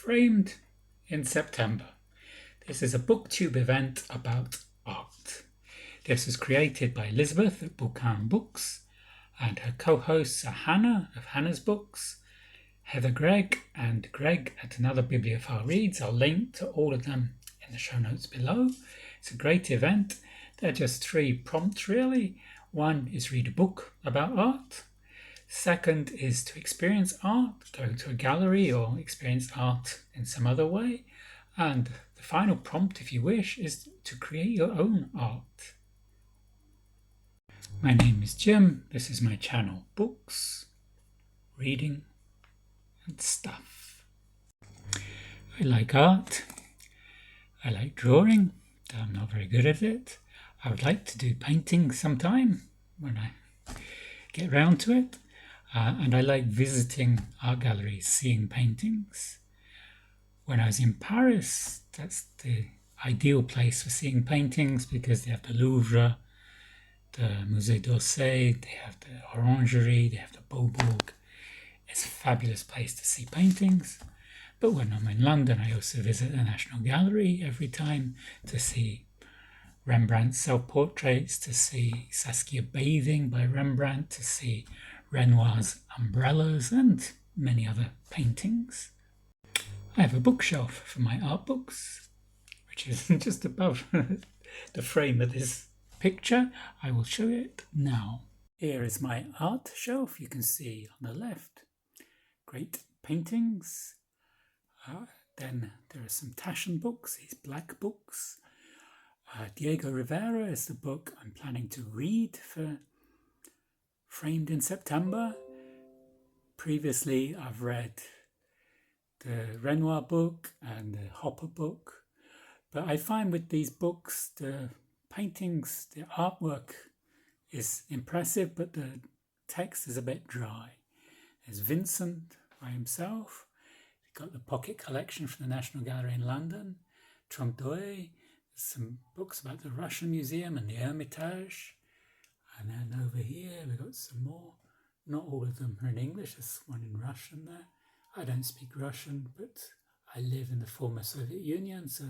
Framed in September. This is a booktube event about art. This was created by Elizabeth at Books, and her co-hosts are Hannah of Hannah's Books, Heather Gregg and Greg at Another Bibliophile Reads. I'll link to all of them in the show notes below. It's a great event. There are just 3 prompts really. One is read a book about art. Second is to experience art, go to a gallery or experience art in some other way. And the final prompt, if you wish, is to create your own art. My name is Jim. This is my channel, Books, Reading and Stuff. I like art. I like drawing, though I'm not very good at it. I would like to do painting sometime when I get round to it. And I like visiting art galleries, seeing paintings. When I was in Paris, that's the ideal place for seeing paintings because they have the Louvre, the Musée d'Orsay, they have the Orangerie, they have the Beaubourg. It's a fabulous place to see paintings. But when I'm in London, I also visit the National Gallery every time to see Rembrandt's self-portraits, to see Saskia bathing by Rembrandt, to see Renoir's umbrellas and many other paintings. I have a bookshelf for my art books, which is just above the frame of this picture. I will show it now. Here is my art shelf. You can see on the left, great paintings. Then there are some Taschen books, these black books. Diego Rivera is the book I'm planning to read for Framed in September. Previously, I've read the Renoir book and the Hopper book. But I find with these books, the paintings, the artwork is impressive, but the text is a bit dry. There's Vincent by himself. Got the pocket collection from the National Gallery in London. Trompe d'Oeil. Some books about the Russian Museum and the Hermitage. And then over here we've got some more. Not all of them are in English. There's one in Russian there. I don't speak Russian, but I live in the former Soviet Union, so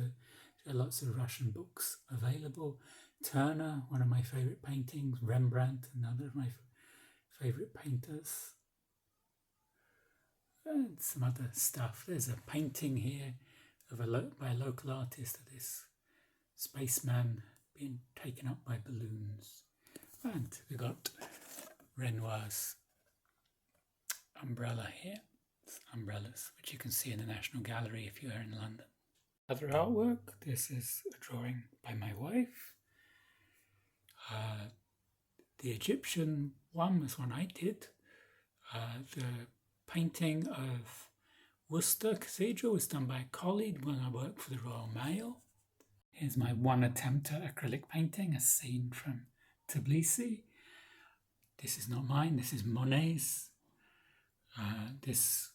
there are lots of Russian books available. Turner, one of my favourite paintings. Rembrandt, another of my favourite painters. And some other stuff. There's a painting here of by a local artist of this spaceman being taken up by balloons. And we've got Renoir's umbrella here. It's umbrellas, which you can see in the National Gallery if you are in London. Other artwork, this is a drawing by my wife. The Egyptian one was one I did. The painting of Worcester Cathedral was done by a colleague when I worked for the Royal Mail. Here's my one attempt at acrylic painting, a scene from Tbilisi. This is not mine, this is Monet's. This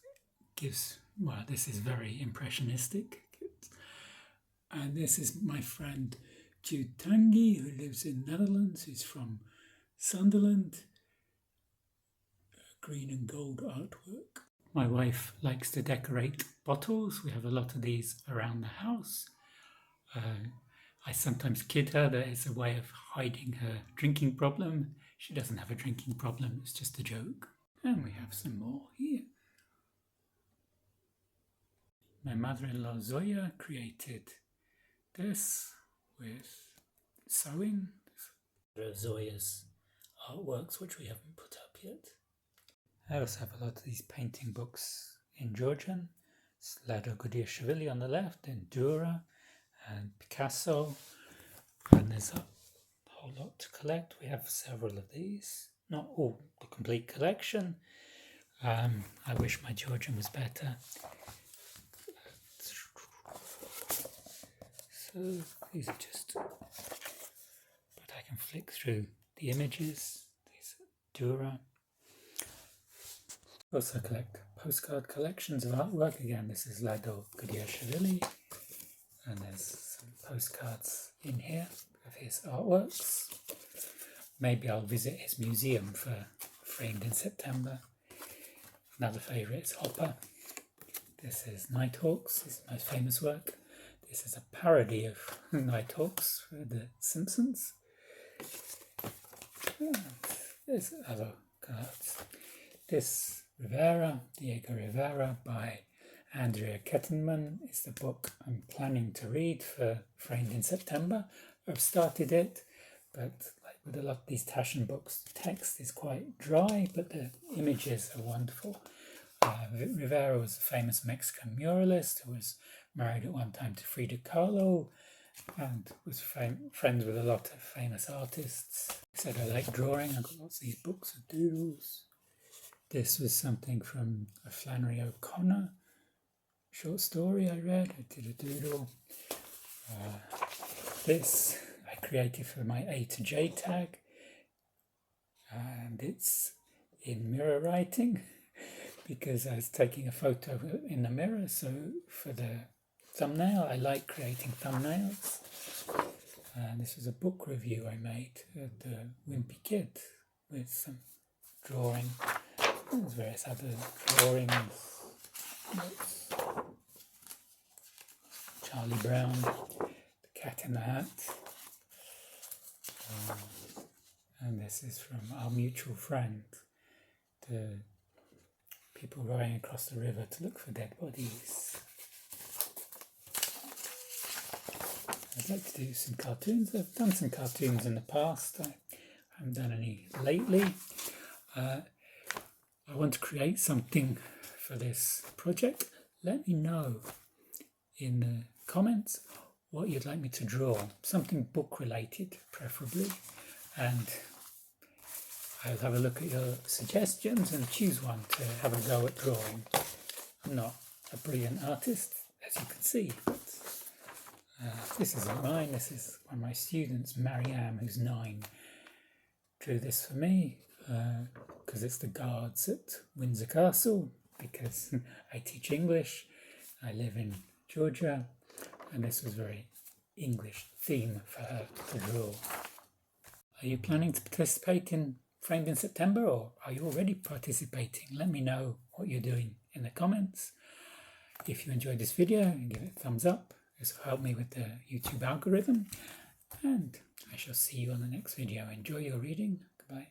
is very impressionistic. And this is my friend Jude Tanguy, who lives in Netherlands. He's from Sunderland. Green and gold artwork. My wife likes to decorate bottles. We have a lot of these around the house. I sometimes kid her that it's a way of hiding her drinking problem. She doesn't have a drinking problem, it's just a joke. And we have some more here. My mother-in-law Zoya created this with sewing. There are Zoya's artworks, which we haven't put up yet. I also have a lot of these painting books in Georgian. Slado Gudiashvili on the left, then Dura and Picasso. And there's a whole lot to collect. We have several of these. Not all the complete collection. I wish my Georgian was better. So these are just, but I can flick through the images. These are Dura. Also collect postcard collections of artwork. Again, this is Lado Gudiashvili. And there's some postcards in here of his artworks. Maybe I'll visit his museum for Framed in September. Another favourite is Hopper. This is Nighthawks, his most famous work. This is a parody of Nighthawks for The Simpsons. And there's other cards. This Diego Rivera by Andrea Kettenman is the book I'm planning to read for Framed in September. I've started it, but like with a lot of these Taschen books, the text is quite dry, but the images are wonderful. Rivera was a famous Mexican muralist who was married at one time to Frida Kahlo and was friends with a lot of famous artists. He said, I like drawing. I've got lots of these books of doodles. This was something from a Flannery O'Connor short story I read. I did a doodle. This I created for my A to J tag, and it's in mirror writing because I was taking a photo in the mirror. So for the thumbnail, I like creating thumbnails. And this was a book review I made of The Wimpy Kid with some drawing. There's various other drawings. Notes. Charlie Brown, The Cat in the Hat. And this is from our mutual friend, the people rowing across the river to look for dead bodies. I'd like to do some cartoons. I've done some cartoons in the past. I haven't done any lately. I want to create something for this project. Let me know in the comments what you'd like me to draw. Something book related, preferably. And I'll have a look at your suggestions and choose one to have a go at drawing. I'm not a brilliant artist, as you can see, but this isn't mine. This is one of my students, Marianne, who's 9, drew this for me because it's the guards at Windsor Castle, because I teach English. I live in Georgia, and this was a very English theme for her to draw. Are you planning to participate in Framed in September, or are you already participating? Let me know what you're doing in the comments. If you enjoyed this video, give it a thumbs up. This will help me with the YouTube algorithm. And I shall see you on the next video. Enjoy your reading. Goodbye.